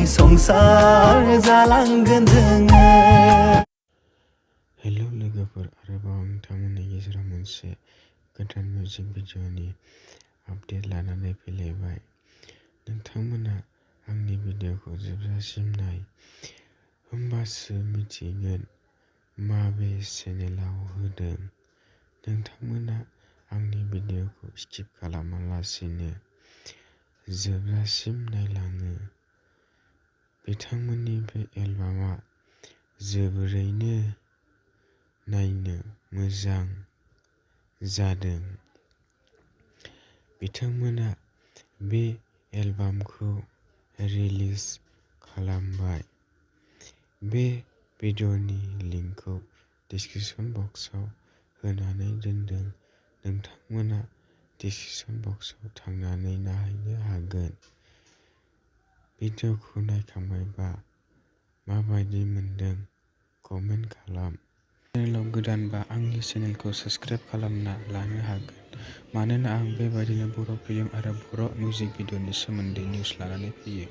संसार जालांगोन जोङो। हेलौ लोगोफोर, आरोबाव नोंथांमोननि गेजेराव मोनसे गोदान मिउजिक भिडिअ'नि आपडेट लानानै फैलायबाय। नोंथांमोना आंनि भिडिअ'खौ जोबजासिम नाय, होमबासो मिथिगोन माबे चेनेलाव होदों। नोंथांमोना आंनि भिडिअ'खौ स्किप खालामालासिनो जोबजासिम नायलाङो। बिथांमोननि बे एलबामा जोबोरैनो नायनो मोजां जादों। बिथांमोना बे एलबामखौ रिलिज खालामबाय। बे भिडिअ'नि लिंकखौ डिस्क्रिप्शन बक्सआव होनानै दोनदों। नोंथांमोना डिस्क्रिप्शन बक्सआव थांनानै नायहैनो हागोन। भिडिअ'खौ नायखांबायबा माबायदि मोनदों कमेन्ट खालाम। चेनेलाव गोदानबा आंनि चेनेलखौ साबस्क्राइब खालामना लानो हागोन, मानोना आं बेबायदिनो बर' फिल्म आरो बर' मिउजिक भिडिअ'नि सोमोन्दै निउस लानानै फैयो।